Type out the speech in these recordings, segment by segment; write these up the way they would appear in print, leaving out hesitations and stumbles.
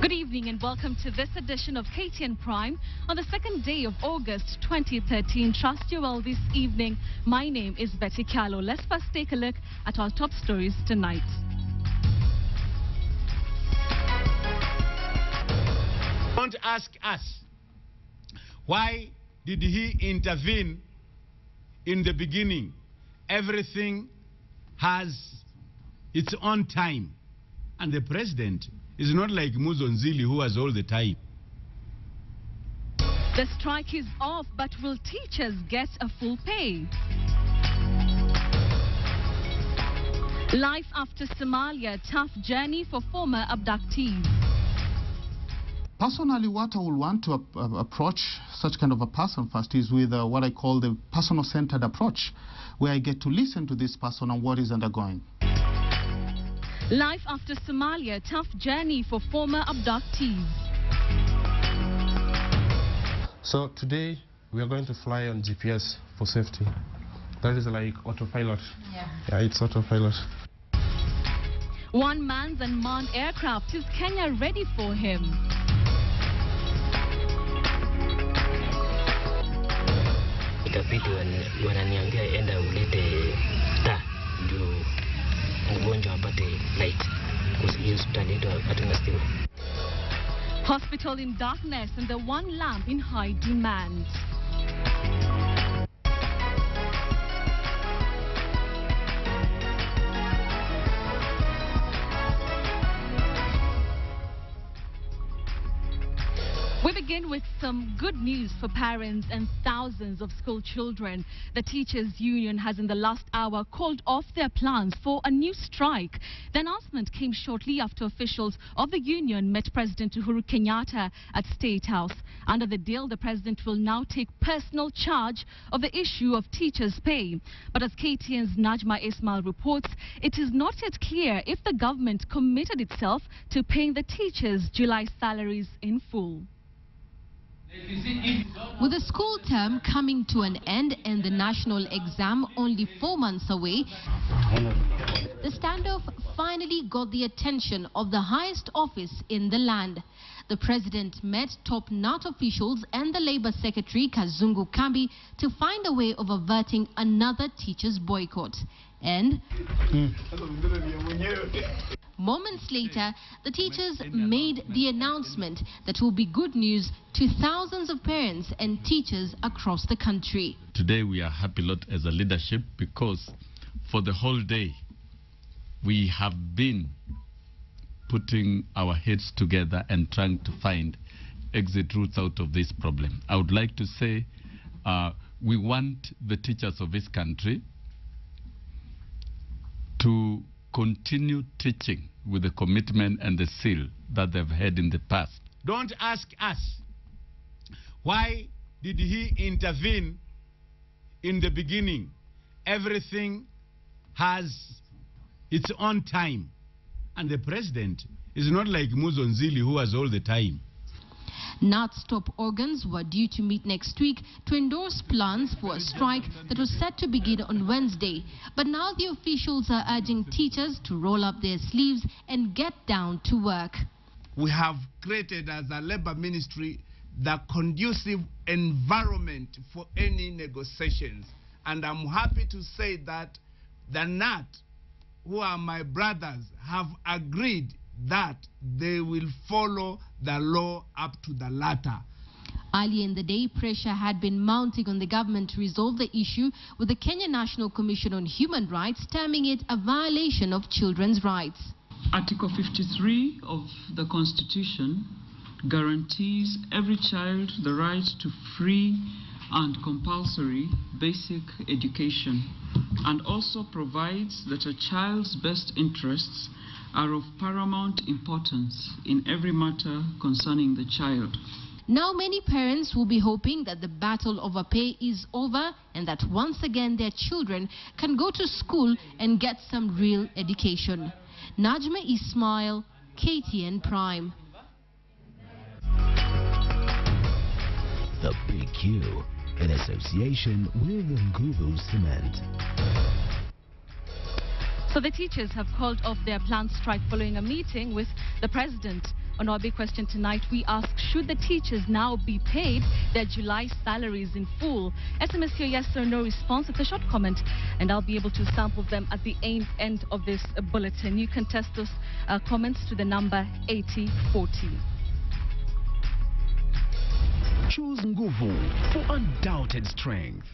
Good evening and welcome to this edition of KTN Prime on the second day of August 2013. Trust you well this evening. My name is Betty Callow. Let's first take a look at our top stories tonight. Don't ask us, why did he intervene in the beginning? Everything has its own time. And the president is not like Muzonzili, who has all the time. The strike is off, but will teachers get a full pay? Life after Somalia, tough journey for former abductees. Personally, what I would want to approach such kind of a person first is with what I call the personal-centered approach, where I get to listen to this person and what is undergoing. Life after Somalia, tough journey for former abductees. So today we are going to fly on GPS for safety. That is like autopilot. Yeah, it's autopilot. One man's unmanned aircraft. Is Kenya ready for him? Itabidi wananiambia enda ulete taa ndio mgonjwa apate light. Hospitali yetu hatuna stima. Hospital in darkness and the one lamp in high demand. We begin with some good news for parents and thousands of school children. The Teachers Union has in the last hour called off their plans for a new strike. The announcement came shortly after officials of the union met President Uhuru Kenyatta at State House. Under the deal, the president will now take personal charge of the issue of teachers' pay. But as KTN's Najma Ismail reports, it is not yet clear if the government committed itself to paying the teachers' July salaries in full. With the school term coming to an end and the national exam only 4 months away, the standoff finally got the attention of the highest office in the land. The president met top NAT officials and the Labour Secretary Kazungu Kambi to find a way of averting another teachers' boycott. And moments later, the teachers made the announcement that will be good news to thousands of parents and teachers across the country. Today we are happy lot as a leadership because for the whole day we have been putting our heads together and trying to find exit routes out of this problem. I would like to say we want the teachers of this country to continue teaching with the commitment and the zeal that they've had in the past. Don't ask us, why did he intervene in the beginning? Everything has its own time. And the president is not like Muzonzili, who has all the time. NAT's top organs were due to meet next week to endorse plans for a strike that was set to begin on Wednesday. But now the officials are urging teachers to roll up their sleeves and get down to work. We have created as a Labour Ministry the conducive environment for any negotiations. And I'm happy to say that the NAT, who are my brothers, have agreed that they will follow the law up to the latter. Earlier in the day, pressure had been mounting on the government to resolve the issue, with the Kenya National Commission on Human Rights terming it a violation of children's rights. Article 53 of the Constitution guarantees every child the right to free and compulsory basic education, and also provides that a child's best interests are of paramount importance in every matter concerning the child. Now many parents will be hoping that the battle over pay is over and that once again their children can go to school and get some real education. Najma Ismail, KTN Prime. The Big Q, in association with Nguvu Cement. So the teachers have called off their planned strike following a meeting with the president On our big question tonight, we ask, should the teachers now be paid their July salaries in full? SMS your yes or no response with a short comment, and I'll be able to sample them at the end of this bulletin. You can test those comments to the number 8040. Choose Nguvu for undoubted strength.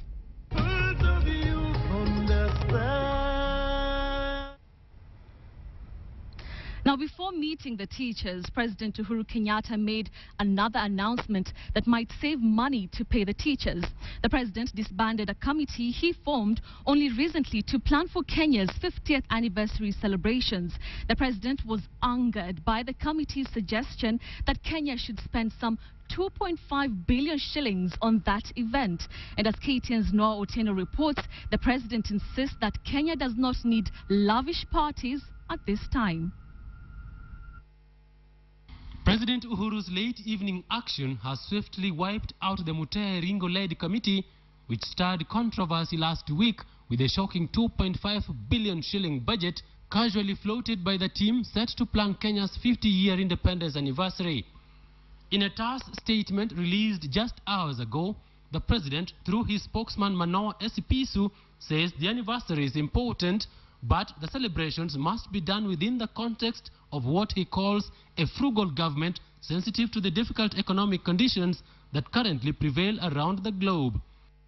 Now, before meeting the teachers, President Uhuru Kenyatta made another announcement that might save money to pay the teachers. The president disbanded a committee he formed only recently to plan for Kenya's 50th anniversary celebrations. The president was angered by the committee's suggestion that Kenya should spend some 2.5 billion shillings on that event. And as KTN's Noah Otieno reports, the president insists that Kenya does not need lavish parties at this time. President Uhuru's late evening action has swiftly wiped out the Mutee Ringo-led committee, which stirred controversy last week with a shocking 2.5 billion shilling budget casually floated by the team set to plan Kenya's 50-year independence anniversary. In a terse statement released just hours ago, the president, through his spokesman Manoa Esipisu, says the anniversary is important, but the celebrations must be done within the context of what he calls a frugal government sensitive to the difficult economic conditions that currently prevail around the globe.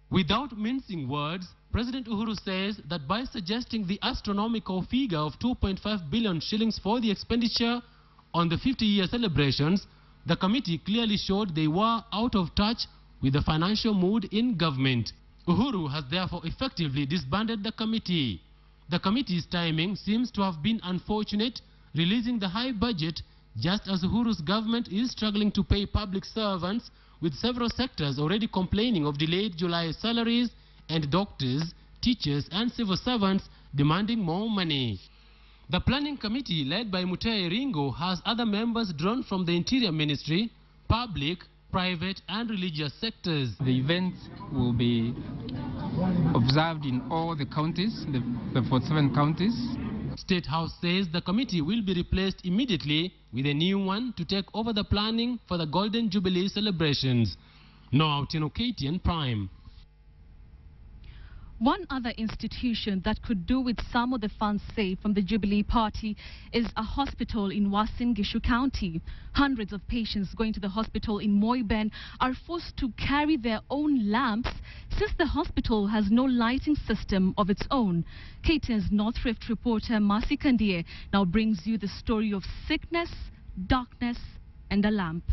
Without mincing words, President Uhuru says that by suggesting the astronomical figure of 2.5 billion shillings for the expenditure on the 50-year celebrations, the committee clearly showed they were out of touch with the financial mood in government. Uhuru has therefore effectively disbanded the committee. The committee's timing seems to have been unfortunate, releasing the high budget just as Uhuru's government is struggling to pay public servants, with several sectors already complaining of delayed July salaries and doctors, teachers and civil servants demanding more money. The planning committee led by Mutee Ringo has other members drawn from the Interior Ministry, public, private and religious sectors. The events will be observed in all the counties, the 47 counties. State House says the committee will be replaced immediately with a new one to take over the planning for the Golden Jubilee celebrations. Noah Otieno, KTN Prime. One other institution that could do with some of the funds saved from the Jubilee Party is a hospital in Uasin Gishu County. Hundreds of patients going to the hospital in Moiben are forced to carry their own lamps since the hospital has no lighting system of its own. KTN's North Rift reporter Mercy Kandie now brings you the story of sickness, darkness and a lamp.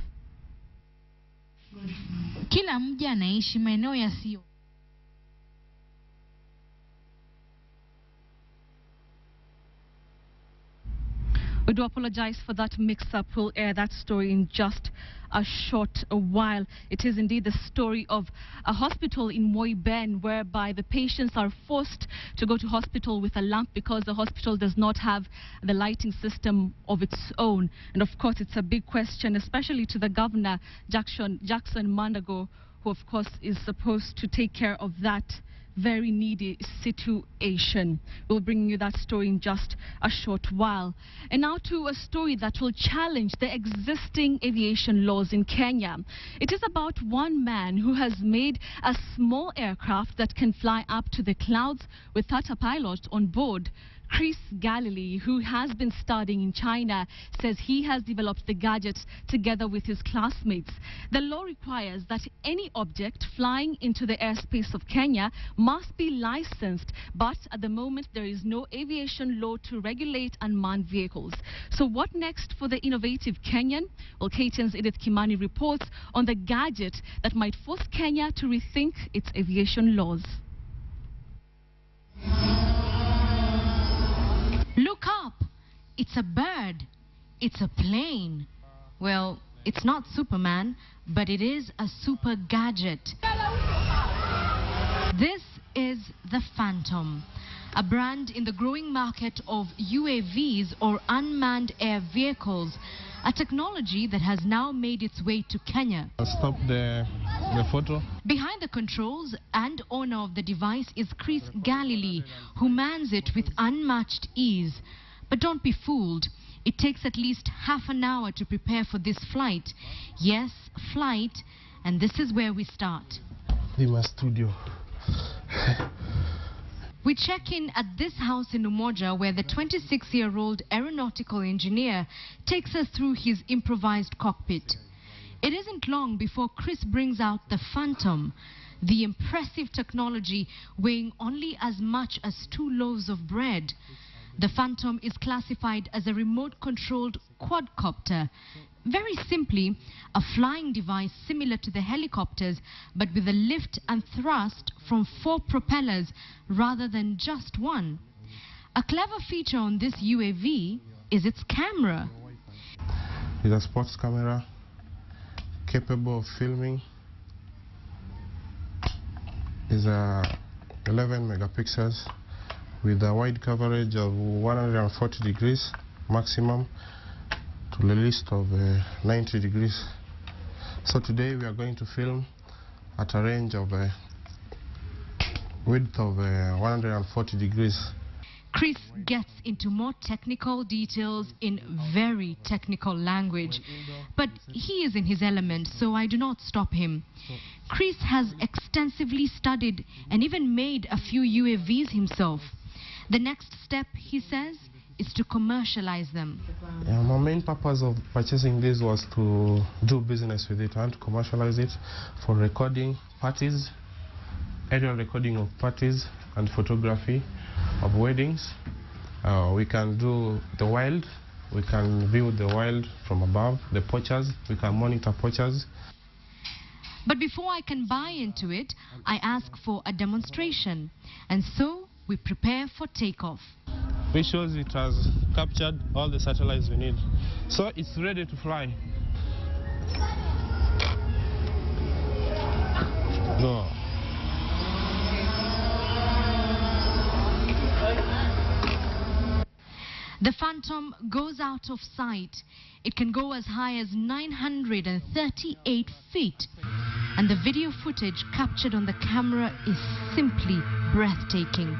Kila mja anaishi maeneo yasiyo. We do apologize for that mix-up. We'll air that story in just a short while. It is indeed the story of a hospital in Moiben whereby the patients are forced to go to hospital with a lamp because the hospital does not have the lighting system of its own. And of course, it's a big question, especially to the governor, Jackson Mandago, who of course is supposed to take care of that very needy situation. We'll bring you that story in just a short while. And now to a story that will challenge the existing aviation laws in Kenya. It is about one man who has made a small aircraft that can fly up to the clouds without a pilot on board. Chris Galilee, who has been studying in China, says he has developed the gadget together with his classmates. The law requires that any object flying into the airspace of Kenya must be licensed, but at the moment there is no aviation law to regulate unmanned vehicles. So what next for the innovative Kenyan? Well, KTN's Edith Kimani reports on the gadget that might force Kenya to rethink its aviation laws. Look up! It's a bird. It's a plane. Well, it's not Superman, but it is a super gadget. This is the Phantom, a brand in the growing market of UAVs or unmanned air vehicles, a technology that has now made its way to Kenya. Stop the photo. Behind the controls and owner of the device is Chris Galilee, who mans it with unmatched ease. But don't be fooled. It takes at least half an hour to prepare for this flight. Yes, flight, and this is where we start. In my studio. We check in at this house in Umoja where the 26-year-old aeronautical engineer takes us through his improvised cockpit. It isn't long before Chris brings out the Phantom, the impressive technology weighing only as much as 2 loaves of bread. The Phantom is classified as a remote-controlled quadcopter. Very simply, a flying device similar to the helicopters, but with a lift and thrust from 4 propellers rather than just 1. A clever feature on this UAV is its camera. It's a sports camera capable of filming. It's 11 megapixels with a wide coverage of 140 degrees maximum to the list of 90 degrees. So today we are going to film at a range of width of 140 degrees. Chris gets into more technical details in very technical language, but he is in his element, so I do not stop him. Chris has extensively studied and even made a few UAVs himself. The next step, he says, is to commercialize them. Yeah, my main purpose of purchasing this was to do business with it and to commercialize it for recording parties, aerial recording of parties and photography of weddings. We can do the wild, we can view the wild from above, the poachers, we can monitor poachers. But before I can buy into it, I ask for a demonstration, and so we prepare for takeoff. Which shows it has captured all the satellites we need. So it's ready to fly. Go. The Phantom goes out of sight. It can go as high as 938 feet. And the video footage captured on the camera is simply breathtaking.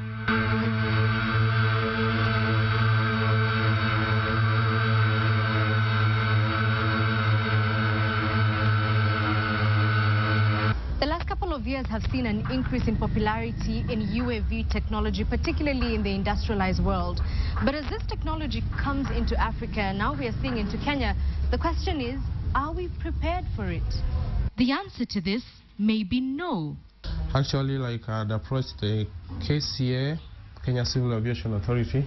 The last couple of years have seen an increase in popularity in UAV technology, particularly in the industrialized world. But as this technology comes into Africa, now we are seeing into Kenya, the question is, are we prepared for it? The answer to this may be no. Actually, I'd approached the KCA, Kenya Civil Aviation Authority,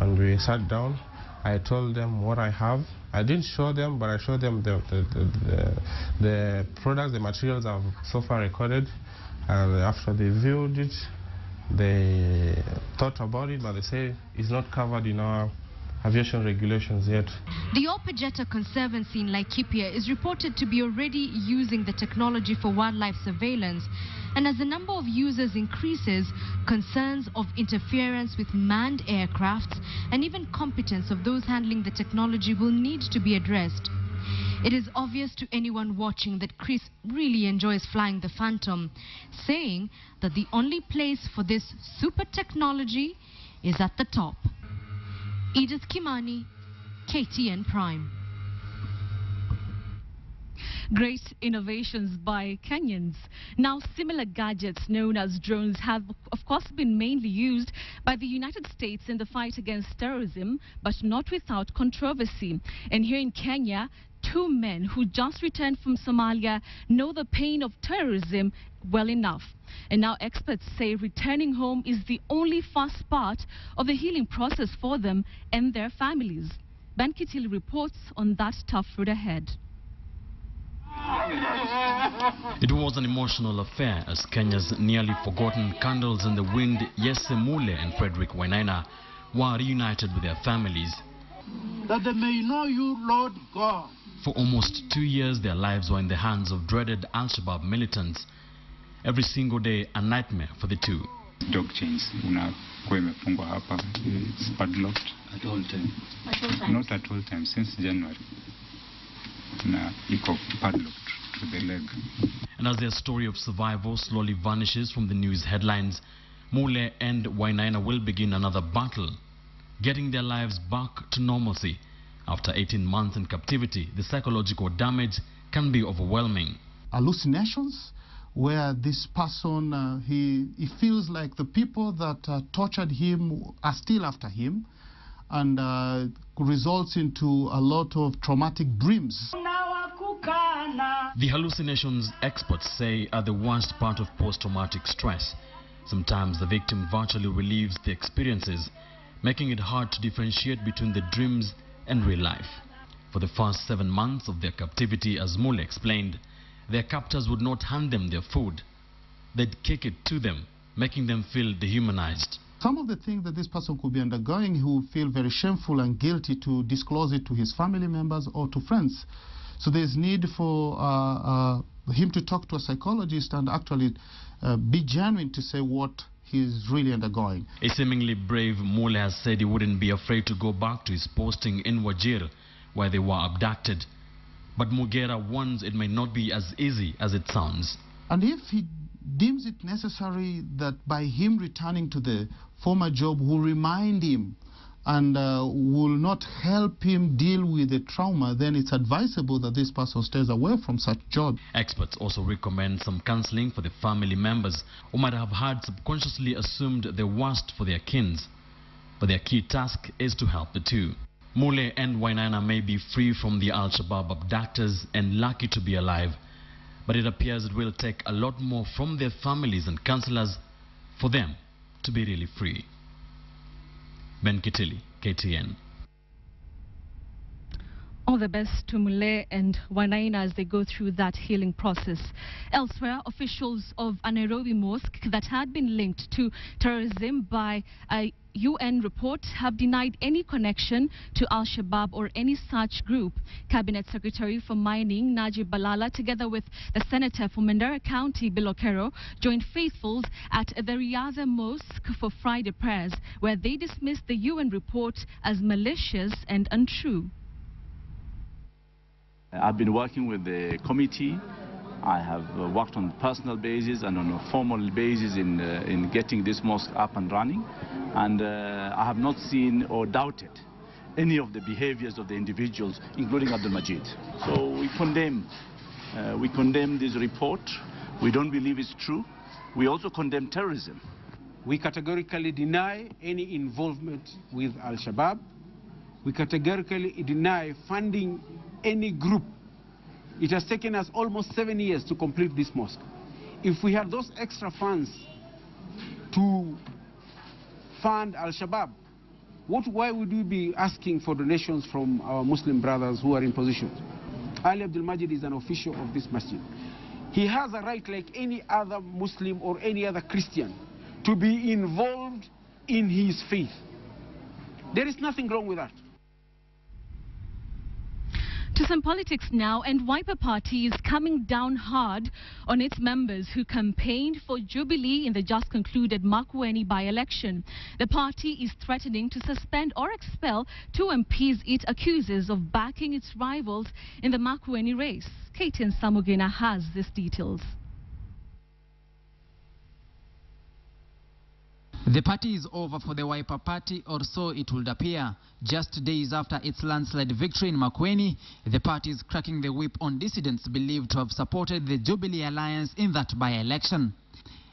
and we sat down. I told them what I have. I didn't show them, but I showed them the products, the materials I've so far recorded. And after they viewed it, they thought about it, but they say it's not covered in our aviation regulations yet. The Opejeta Conservancy in Laikipia is reported to be already using the technology for wildlife surveillance. And as the number of users increases, concerns of interference with manned aircrafts and even competence of those handling the technology will need to be addressed. It is obvious to anyone watching that Chris really enjoys flying the Phantom, saying that the only place for this super technology is at the top. Edith Kimani, KTN Prime. Great innovations by Kenyans. Now, similar gadgets known as drones have, of course, been mainly used by the United States in the fight against terrorism, but not without controversy. And here in Kenya, 2 men who just returned from Somalia know the pain of terrorism well enough. And now experts say returning home is the only fast part of the healing process for them and their families. Ben Kitili reports on that tough road ahead. It was an emotional affair as Kenya's nearly forgotten candles in the wind Yese Mule and Frederick Wainaina were reunited with their families. That they may know you, Lord God. For almost 2 years, their lives were in the hands of dreaded Al-Shabaab militants. Every single day, a nightmare for the two. Dog chains, it's padlocked. At all times? Not at all times, since January. Padlocked to the leg. And as their story of survival slowly vanishes from the news headlines, Mule and Wainaina will begin another battle, getting their lives back to normalcy After 18 months in captivity, the psychological damage can be overwhelming. Hallucinations, where this person, he feels like the people that tortured him are still after him, and results into a lot of traumatic dreams. The hallucinations, experts say, are the worst part of post-traumatic stress. Sometimes the victim virtually relieves the experiences, making it hard to differentiate between the dreams and real life. For the first 7 months of their captivity, as Mule explained, their captors would not hand them their food. They'd kick it to them, making them feel dehumanized. Some of the things that this person could be undergoing, he will feel very shameful and guilty to disclose it to his family members or to friends. So there's need for him to talk to a psychologist and actually be genuine to say what he's really undergoing. A seemingly brave Mule has said he wouldn't be afraid to go back to his posting in Wajir, where they were abducted. But Mugera warns it may not be as easy as it sounds. And if he deems it necessary that by him returning to the former job will remind him and will not help him deal with the trauma, then it's advisable that this person stays away from such job. Experts also recommend some counseling for the family members who might have had subconsciously assumed the worst for their kins. But their key task is to help the two. Mule and Wainaina may be free from the Al-Shabaab abductors and lucky to be alive, but it appears it will take a lot more from their families and counselors for them to be really free. Ben Kitili, KTN. All the best to Mule and Wainaina as they go through that healing process. Elsewhere, officials of a Nairobi mosque that had been linked to terrorism by a UN report have denied any connection to Al-Shabaab or any such group. Cabinet Secretary for Mining, Najib Balala, together with the Senator for Mandera County, Bilokero, joined faithfuls at the Riyadh Mosque for Friday prayers, where they dismissed the UN report as malicious and untrue. I've been working with the committee. I have worked on a personal basis and on a formal basis in getting this mosque up and running. And I have not seen or doubted any of the behaviors of the individuals, including Abdul Majid. So we condemn this report. We don't believe it's true. We also condemn terrorism. We categorically deny any involvement with Al-Shabaab. We categorically deny funding any group. It has taken us almost 7 years to complete this mosque. If we had those extra funds to fund Al-Shabaab, why would we be asking for donations from our Muslim brothers who are in position? Ali Abdul Majid is an official of this masjid. He has a right like any other Muslim or any other Christian to be involved in his faith. There is nothing wrong with that. To some politics now, and Wiper Party is coming down hard on its members who campaigned for Jubilee in the just concluded Makueni by-election. The party is threatening to suspend or expel 2 MPs it accuses of backing its rivals in the Makueni race. KTN Samugina has these details. The party is over for the Wiper Party, or so it would appear. Just days after its landslide victory in Makueni, the party is cracking the whip on dissidents believed to have supported the Jubilee Alliance in that by-election.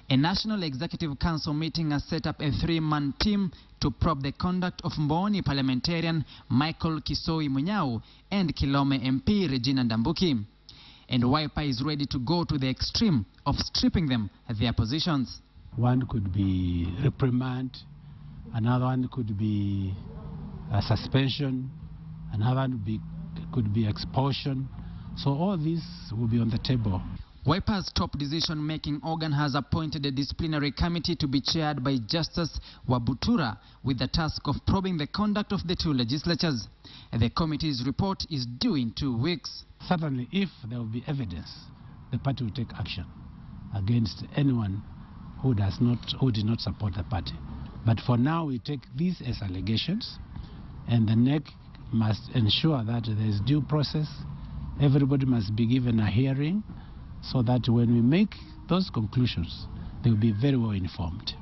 A National Executive Council meeting has set up a 3-man team to probe the conduct of Mboni parliamentarian Michael Kisoi Munyao and Kilome MP Regina Ndambuki. And Wiper is ready to go to the extreme of stripping them their positions. One could be reprimand, another one could be a suspension, another one could be expulsion. So all this will be on the table. Wiper's top decision-making organ has appointed a disciplinary committee to be chaired by Justice Wabutura with the task of probing the conduct of the 2 legislatures. The committee's report is due in 2 weeks. Certainly, if there will be evidence, the party will take action against anyone who did not support the party. But for now, we take these as allegations, and the NEC must ensure that there is due process. Everybody must be given a hearing, so that when we make those conclusions, they will be very well informed.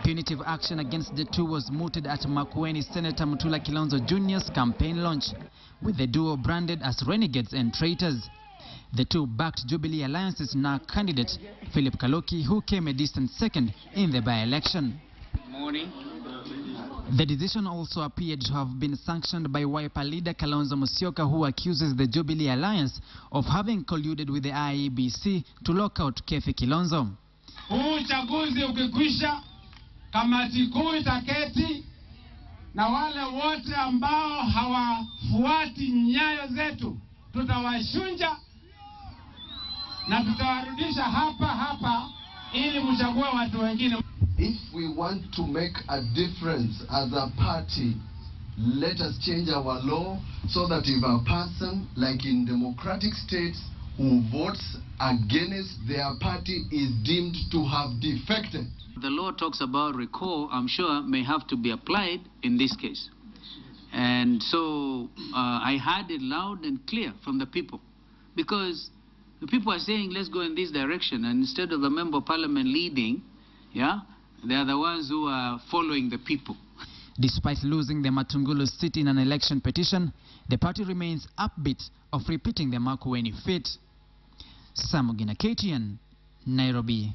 punitive action against the two was mooted at Makueni Senator Mutula Kilonzo Jr.'s campaign launch, with the duo branded as renegades and traitors. The two backed Jubilee Alliance's now candidate, Philip Kaloki, who came a distant second in the by-election. The decision also appeared to have been sanctioned by Wiper leader Kalonzo Musyoka, who accuses the Jubilee Alliance of having colluded with the IEBC to lock out Kefi Kilonzo. Uchaguzi ukikwisha, kamati kuu itaketi na wale wote ambao hawafuati nyayo zetu tutawashunja na tutawarudisha hapa ili mchague watu wengine. If we want to make a difference as a party, let us change our law so that if a person, like in democratic states, who votes against their party is deemed to have defected. The law talks about recall, I'm sure, may have to be applied in this case. And so I heard it loud and clear from the people, because the people are saying, let's go in this direction, and instead of the member of parliament leading, yeah, they are the ones who are following the people. Despite losing the Matungulu seat in an election petition, the party remains upbeat of repeating the Makueni feat. Samugina, KTN, Nairobi.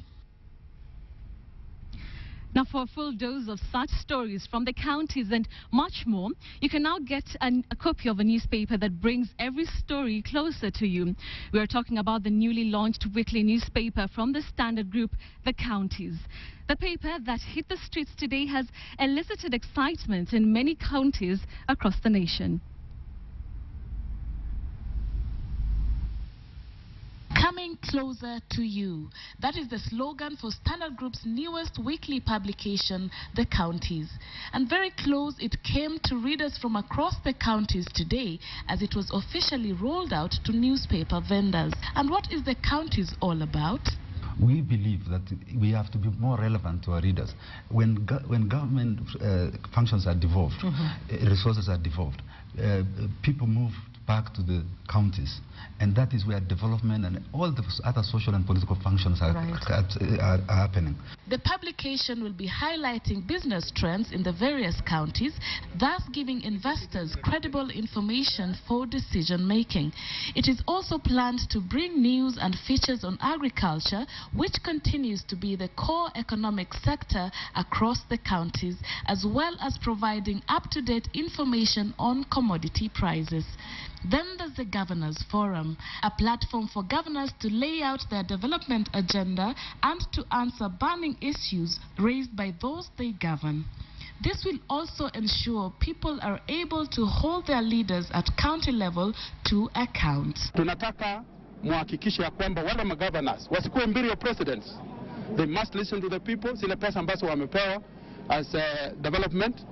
Now, for a full dose of such stories from the counties and much more, you can now get a copy of a newspaper that brings every story closer to you. We are talking about the newly launched weekly newspaper from the Standard Group, The Counties. The paper that hit the streets today has elicited excitement in many counties across the nation. Coming closer to you. That is the slogan for Standard Group's newest weekly publication, The Counties. And very close it came to readers from across the counties today as it was officially rolled out to newspaper vendors. And what is The Counties all about? We believe that we have to be more relevant to our readers. When government functions are devolved, resources are devolved, people move back to the counties, and that is where development and all the other social and political functions are happening. The publication will be highlighting business trends in the various counties, thus giving investors credible information for decision making. It is also planned to bring news and features on agriculture, which continues to be the core economic sector across the counties, as well as providing up-to-date information on commodity prices. Then there's the Governors Forum, a platform for governors to lay out their development agenda and to answer burning issues raised by those they govern. This will also ensure people are able to hold their leaders at county level to account. Tunataka muhakikishe ya kwamba wale magovernors wasikuwe mbiri presidents. They must listen to the people. Zile pesa ambazo wamepewa as development,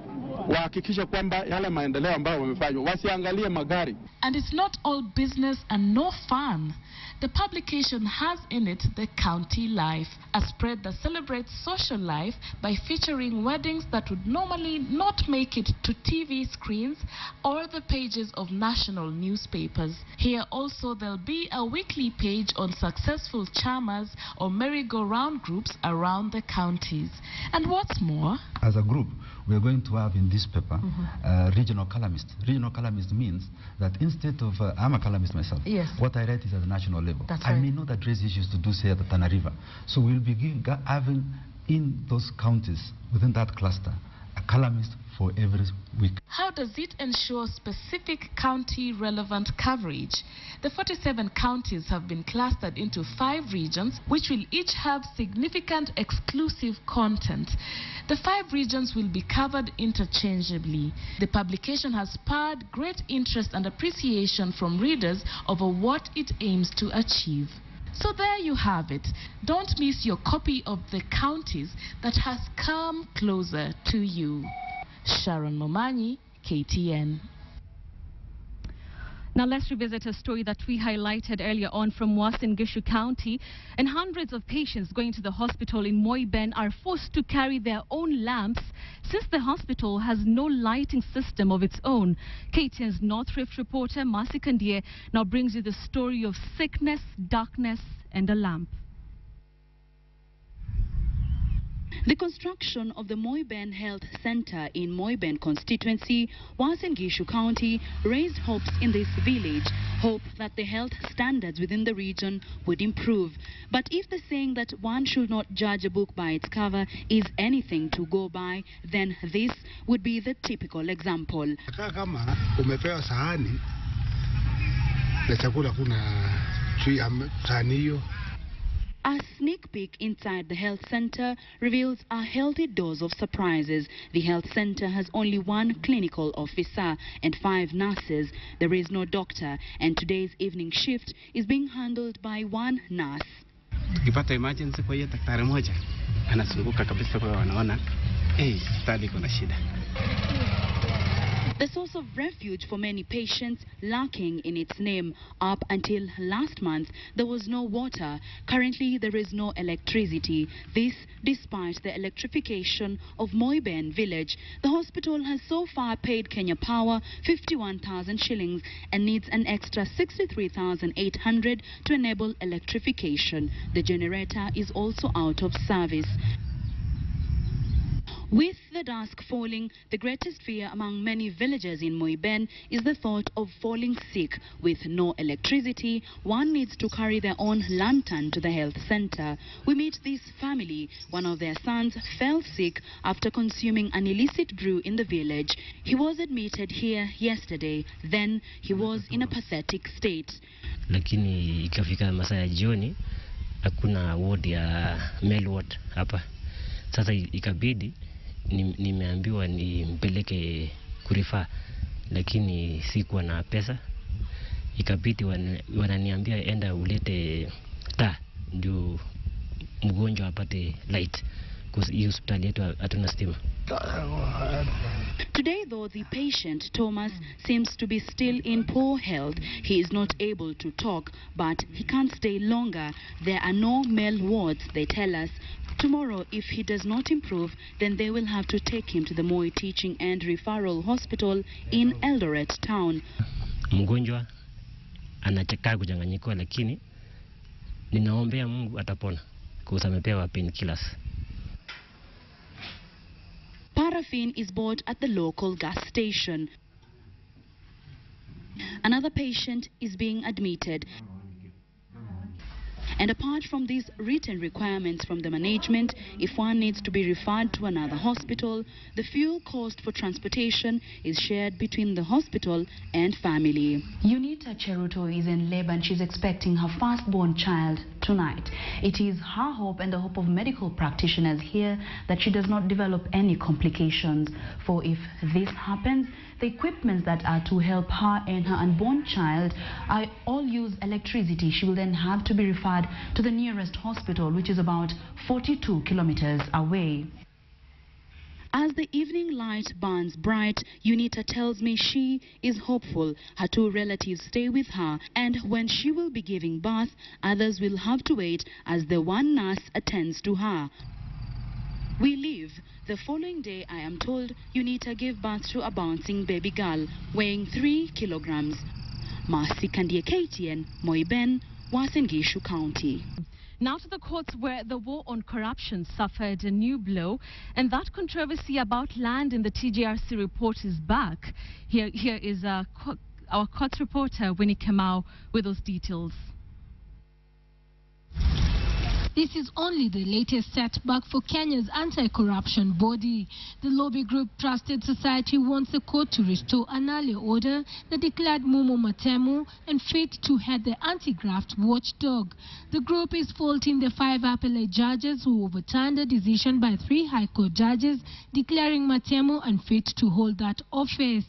wahakikishe kwamba yale maendeleo ambayo wamefanywa, wasiangalie magari. And it's not all business and no fun. The publication has in it the County Life, a spread that celebrates social life by featuring weddings that would normally not make it to TV screens or the pages of national newspapers. Here also there'll be a weekly page on successful charmers or merry-go-round groups around the counties. And what's more, as a group, we are going to have in this paper regional columnist. Regional columnist means that instead of, I'm a columnist myself, yes, what I write is at the national level. That's I right. may not address issues to do, say, at the Tana River. So we'll be having in those counties, within that cluster, a columnist for every week. How does it ensure specific county-relevant coverage? The 47 counties have been clustered into 5 regions, which will each have significant exclusive content. The 5 regions will be covered interchangeably. The publication has spurred great interest and appreciation from readers over what it aims to achieve. So there you have it. Don't miss your copy of The Counties that has come closer to you. Sharon Momanyi, KTN. Now let's revisit a story that we highlighted earlier on from Uasin Gishu County. And hundreds of patients going to the hospital in Moiben are forced to carry their own lamps since the hospital has no lighting system of its own. KTN's North Rift reporter Masi Kandie now brings you the story of sickness, darkness and a lamp. The construction of the Moiben Health Center in Moiben constituency, Uasin Gishu County, raised hopes in this village, hope that the health standards within the region would improve. But if the saying that one should not judge a book by its cover is anything to go by, then this would be the typical example. Kama umepewa sahani na chakula kuna sahani hiyo. A sneak peek inside the health center reveals a healthy dose of surprises. The health center has only one clinical officer and 5 nurses. There is no doctor, and today's evening shift is being handled by one nurse. Tukipata emergency kwa hiyo daktari mmoja anazunguka kabisa kwa wanaona hospitali iko na shida. The source of refuge for many patients lacking in its name. Up until last month, there was no water. Currently, there is no electricity. This despite the electrification of Moiben village. The hospital has so far paid Kenya Power 51,000 shillings and needs an extra 63,800 to enable electrification. The generator is also out of service. With the dusk falling, the greatest fear among many villagers in Moiben is the thought of falling sick. With no electricity, one needs to carry their own lantern to the health center. We meet this family. One of their sons fell sick after consuming an illicit brew in the village. He was admitted here yesterday. Then he was in a pathetic state. Lakini ikafika masaa ya jioni, hakuna ward ya male ward hapa. Sasa ikabidi nimeambiwa nimpeleke kurifa, lakini sikuwa na pesa. Ikabidi wananiambia enda ulete taa ndio mgonjwa apate light, kwa hiyo hospitali yetu hatuna stima. Today, though, the patient, Thomas, seems to be still in poor health. He is not able to talk, but he can't stay longer. There are no male wards, they tell us. Tomorrow, if he does not improve, then they will have to take him to the Moi Teaching and Referral Hospital in Eldoret town. Mgonjwa anachakaa kuchanganyika, lakini ninaombea Mungu atapona kwa sababu amepewa painkillers. Paraffin is bought at the local gas station. Another patient is being admitted. And apart from these written requirements from the management, if one needs to be referred to another hospital, the fuel cost for transportation is shared between the hospital and family. Unita Cheruto is in labor and she's expecting her firstborn child tonight. It is her hope and the hope of medical practitioners here that she does not develop any complications. For if this happens, the equipment that are to help her and her unborn child all use electricity. She will then have to be referred to the nearest hospital, which is about 42 kilometers away. As the evening light burns bright, Unita tells me she is hopeful. Her 2 relatives stay with her, and when she will be giving birth, others will have to wait as the one nurse attends to her. We leave. The following day, I am told, Unita gave birth to a bouncing baby girl weighing 3 kilograms. Marcy Kandie, KTN, Moiben, Uasin Gishu County. Now to the courts, where the war on corruption suffered a new blow, and that controversy about land in the TJRC report is back. Here is our court reporter, Winnie Kamau, with those details. This is only the latest setback for Kenya's anti-corruption body. The lobby group Trusted Society wants the court to restore an earlier order that declared Mumo Matemu unfit to head the anti-graft watchdog. The group is faulting the 5 appellate judges who overturned a decision by 3 High Court judges declaring Matemu unfit to hold that office.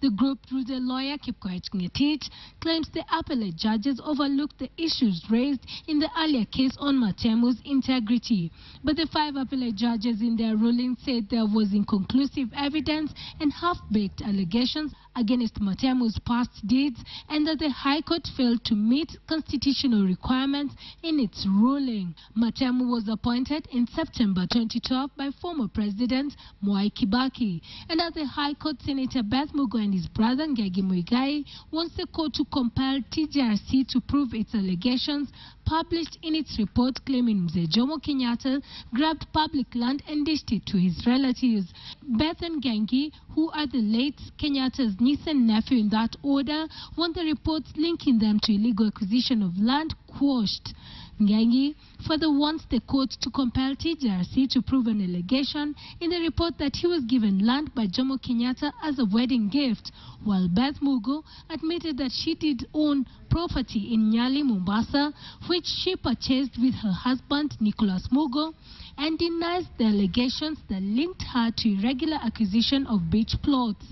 The group, through their lawyer Kipkoech Ngetich, claims the appellate judges overlooked the issues raised in the earlier case on Matemu's integrity. But the 5 appellate judges in their ruling said there was inconclusive evidence and half-baked allegations against Matemu's past deeds, and that the High Court failed to meet constitutional requirements in its ruling. Matemu was appointed in September 2012 by former President Mwai Kibaki, and at the High Court, Senator Beth Mugo and his brother Ngagi Muigai wants the court to compel TJRC to prove its allegations published in its report claiming Mzee Jomo Kenyatta grabbed public land and dished it to his relatives. Beth and Gengi, who are the late Kenyatta's niece and nephew in that order, want the reports linking them to illegal acquisition of land quashed. Ngangi further wants the court to compel TJRC to prove an allegation in the report that he was given land by Jomo Kenyatta as a wedding gift, while Beth Mugo admitted that she did own property in Nyali, Mombasa, which she purchased with her husband Nicholas Mugo, and denies the allegations that linked her to irregular acquisition of beach plots.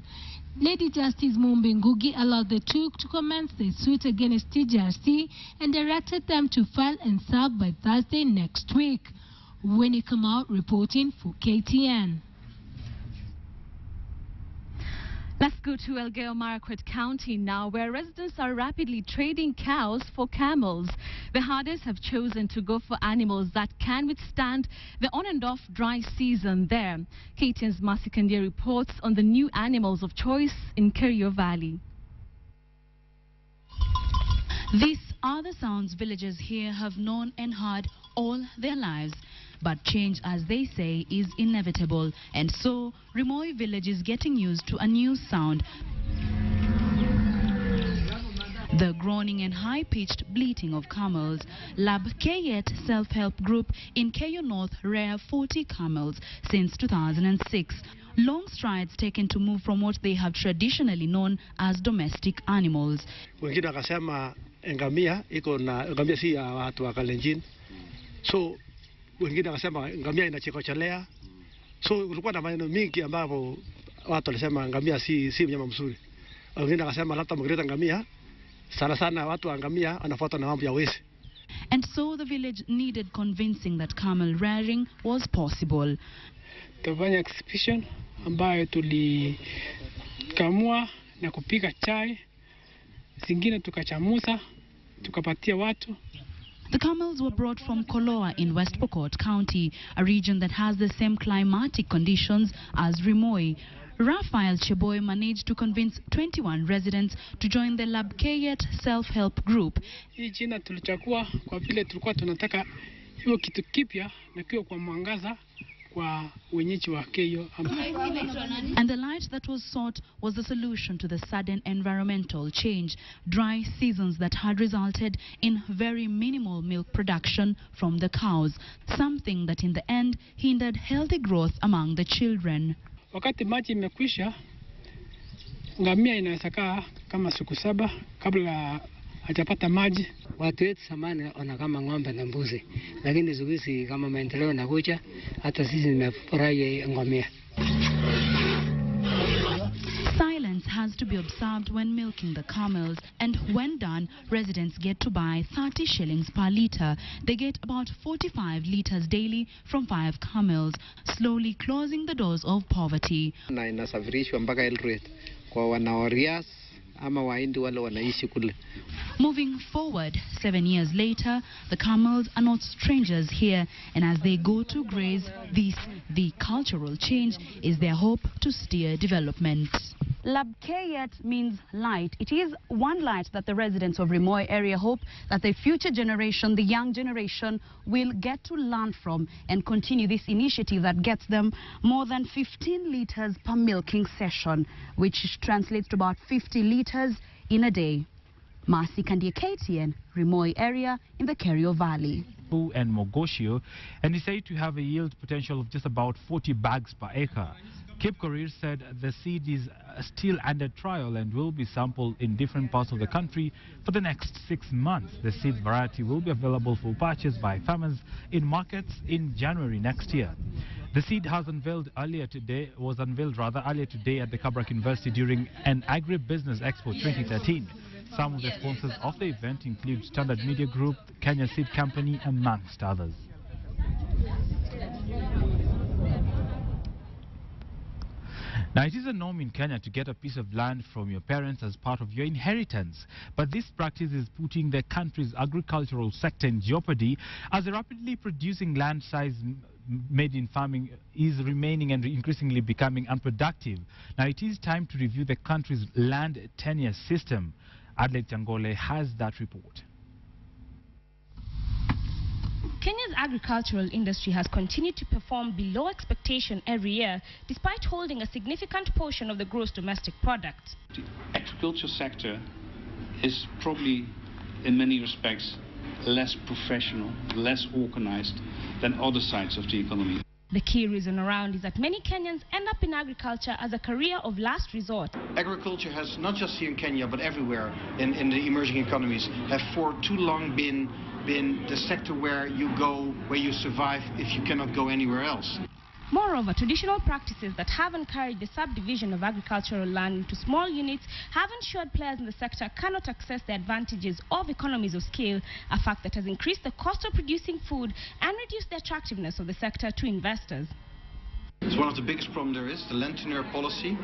Lady Justice Mumbi Ngugi allowed the two to commence their suit against TJRC and directed them to file and serve by Thursday next week. Winnie Kamau reporting for KTN. Let's go to Elgeyo Marakwet County now, where residents are rapidly trading cows for camels. The herders have chosen to go for animals that can withstand the on and off dry season there. KTN's Mercy Kandia reports on the new animals of choice in Kerio Valley. These are the sounds villagers here have known and heard all their lives. But change, as they say, is inevitable, and so Rimoi village is getting used to a new sound. The groaning and high-pitched bleating of camels. Lab Kayet self-help group in Keyo North rear 40 camels since 2006. Long strides taken to move from what they have traditionally known as domestic animals. Wengine wakasema ngamia iko na ngamia si ya watu wa Kalenjin. So wengine wakasema ngamia inachekochelea. So kulikuwa na maneno mingi ambapo watu walisema ngamia si mnyama mzuri. Wengine wakasema labda mgreta ngamia sana sana watu wa ngamia wanafuata na mambo ya wezi. And so the village needed convincing that camel rearing was possible. Tufanya exhibition ambayo tulikamua na kupika chai, zingine tukachamusa, tukapatia watu. The camels were brought from Koloa in West Pokot County, a region that has the same climatic conditions as Rimoi. Raphael Cheboy managed to convince 21 residents to join the Labkayet self-help group. Hii jina tulichagua kwa vile tulikuwa tunataka hiyo kitu kipya na kiwe kwa mwangaza kwa wenyeji wa Keyo. And the light that was sought was the solution to the sudden environmental change, dry seasons that had resulted in very minimal milk production from the cows, something that in the end hindered healthy growth among the children. Wakati maji imekwisha, ngamia inaweza kaa kama siku 7 kabla hajapata maji. Watu wetu zamani wana kama ng'ombe na mbuzi, lakini siku hizi kama maendeleo yanakuja, hata sisi nimefurahia ngamia. Silence has to be observed when milking the camels, and when done, residents get to buy 30 shillings per litre. They get about 45 litres daily from 5 camels, slowly closing the doors of poverty. Na inasafirishwa mpaka Eldoret kwa wanaorias ama waindi wale wanaishi kule. Moving forward, 7 years later, the camels are not strangers here, and as they go to graze, the cultural change, is their hope to steer development. Labkayet means light. It is one light that the residents of Rimoi area hope that the future generation, the young generation, will get to learn from and continue this initiative that gets them more than 15 litres per milking session, which translates to about 50 litres in a day. Mercy Kandia, KTN, Rimoi area in the Kerio Valley. And Mogoshio, and is said to have a yield potential of just about 40 bags per acre. Cape Courier said the seed is still under trial and will be sampled in different parts of the country for the next 6 months. The seed variety will be available for purchase by farmers in markets in January next year. The seed was unveiled earlier today at the Kabrak University during an Agribusiness Expo 2013. Some of the sponsors of the event include Standard Media Group, Kenya Seed Company, amongst others. Now, it is a norm in Kenya to get a piece of land from your parents as part of your inheritance. But this practice is putting the country's agricultural sector in jeopardy as the rapidly producing land size made in farming is remaining and increasingly becoming unproductive. Now, it is time to review the country's land tenure system. Adelaide Changole has that report. Kenya's agricultural industry has continued to perform below expectation every year, despite holding a significant portion of the gross domestic product. The agriculture sector is probably, in many respects, less professional, less organized than other sides of the economy. The key reason around is that many Kenyans end up in agriculture as a career of last resort. Agriculture has, not just here in Kenya, but everywhere in the emerging economies, have for too long been the sector where you go, where you survive if you cannot go anywhere else. Moreover, traditional practices that have encouraged the subdivision of agricultural land into small units have ensured players in the sector cannot access the advantages of economies of scale, a fact that has increased the cost of producing food and reduced the attractiveness of the sector to investors. It's one of the biggest problems there is, the land tenure policy.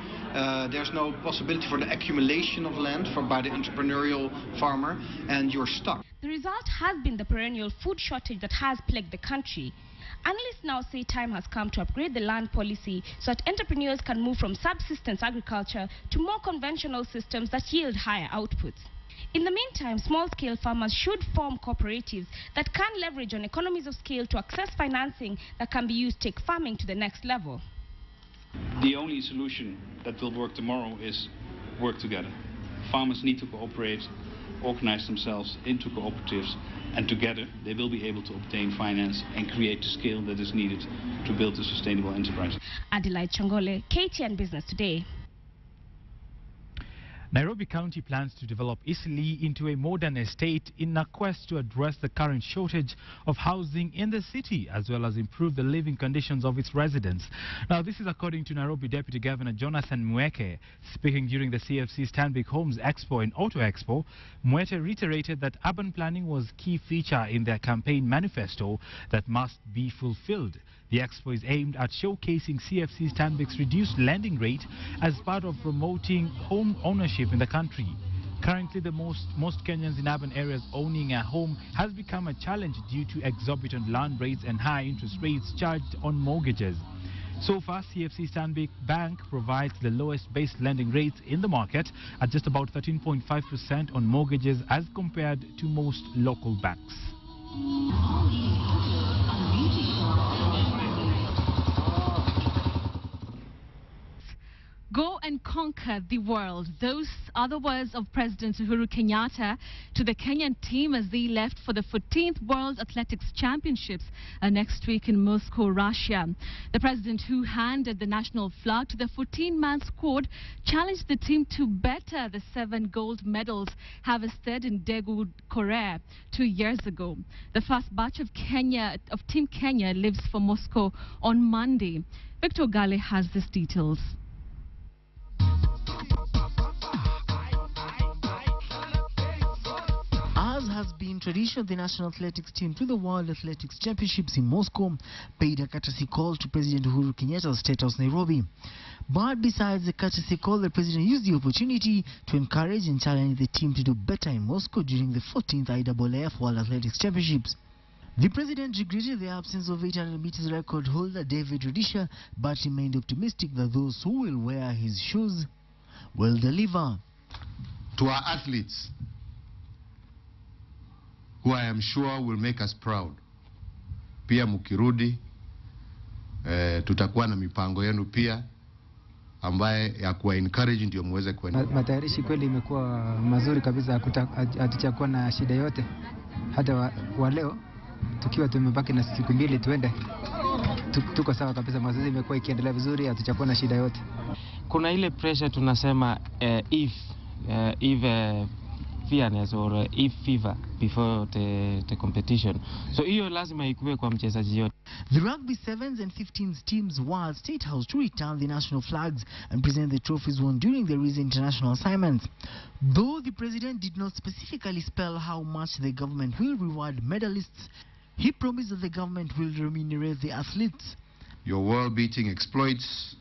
There's no possibility for the accumulation of land by the entrepreneurial farmer, and you're stuck. The result has been the perennial food shortage that has plagued the country. Analysts now say time has come to upgrade the land policy so that entrepreneurs can move from subsistence agriculture to more conventional systems that yield higher outputs. In the meantime, small-scale farmers should form cooperatives that can leverage on economies of scale to access financing that can be used to take farming to the next level. The only solution that will work tomorrow is work together. Farmers need to cooperate, organize themselves into cooperatives, and together they will be able to obtain finance and create the scale that is needed to build a sustainable enterprise. Adelaide Chongole, KTN Business Today. Nairobi County plans to develop Eastleigh into a modern estate in a quest to address the current shortage of housing in the city, as well as improve the living conditions of its residents. Now, this is according to Nairobi Deputy Governor Jonathan Mweke. Speaking during the CFC Stanbic Homes Expo and Auto Expo, Mweke reiterated that urban planning was a key feature in their campaign manifesto that must be fulfilled. The expo is aimed at showcasing CFC Stanbic's reduced lending rate as part of promoting home ownership in the country. Currently, the most Kenyans in urban areas owning a home has become a challenge due to exorbitant land rates and high interest rates charged on mortgages. So far, CFC Stanbic Bank provides the lowest base lending rates in the market at just about 13.5% on mortgages as compared to most local banks. Go and conquer the world. Those are the words of President Uhuru Kenyatta to the Kenyan team as they left for the 14th World Athletics Championships next week in Moscow, Russia. The president, who handed the national flag to the 14-man squad, challenged the team to better the 7 gold medals harvested in Daegu, Korea 2 years ago. The first batch of Team Kenya leaves for Moscow on Monday. Victor Gale has these details. As has been tradition, the national athletics team to the World Athletics Championships in Moscow paid a courtesy call to President Uhuru Kenyatta's State House, Nairobi. But besides the courtesy call, the president used the opportunity to encourage and challenge the team to do better in Moscow during the 14th IAAF World Athletics Championships. The president regretted the absence of 800 meters record holder David Rudisha, but remained optimistic that those who will wear his shoes will deliver. To our athletes, who I am sure will make us proud. Pia mukirudi, tutakuwa na mipango yenu pia ambaye ya kuwa encourage ndio muweze kwenda. Matayarishi kweli imekuwa mazuri kabisa, hatuchakuwa na shida yote. Hata wa leo tukiwa tumebaki na siku 2 tuende, tuko sawa kabisa. Mazoezi imekuwa ikiendelea vizuri, hatuchakuwa na shida yote. Kuna ile pressure tunasema if fearness or if fever before the competition. So hiyo lazima ikuwe kwa mchezaji yote. The rugby 7s and 15s teams were at State House to return the national flags and present the trophies won during their recent international assignments. Though the president did not specifically spell how much the government will reward medalists, he promised that the government will remunerate the athletes. Your world-beating exploits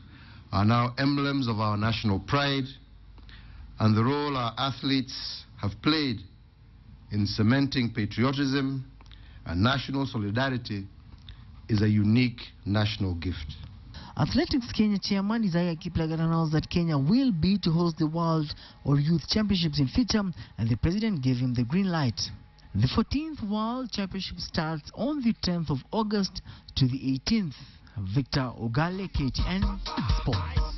are now emblems of our national pride, and the role our athletes have played in cementing patriotism and national solidarity is a unique national gift. Athletics Kenya chairman Isaiah Kiplagat announced that Kenya will be to host the World or Youth Championships in future, and the president gave him the green light. The 14th World Championship starts on the 10th of August to the 18th. Victor Ogale, KTN Sports.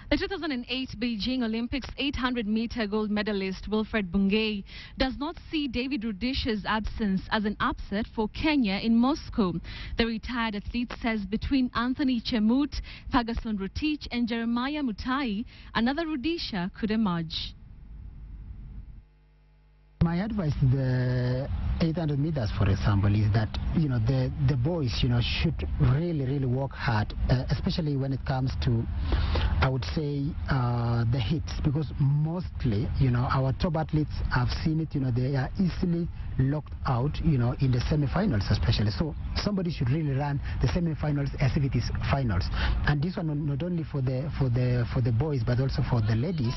The 2008 Beijing Olympics 800-meter gold medalist Wilfred Bungei does not see David Rudish's absence as an upset for Kenya in Moscow. The retired athlete says between Anthony Chemut, Ferguson Rotich and Jeremiah Mutai, another Rudisha could emerge. My advice to the 800 meters, for example, is that, the boys, should really work hard, especially when it comes to, I would say, the hits, because mostly, our top athletes, I've seen it, they are easily locked out, in the semi-finals especially. So somebody should really run the semi-finals as if it is finals. And this one not only for the boys, but also for the ladies.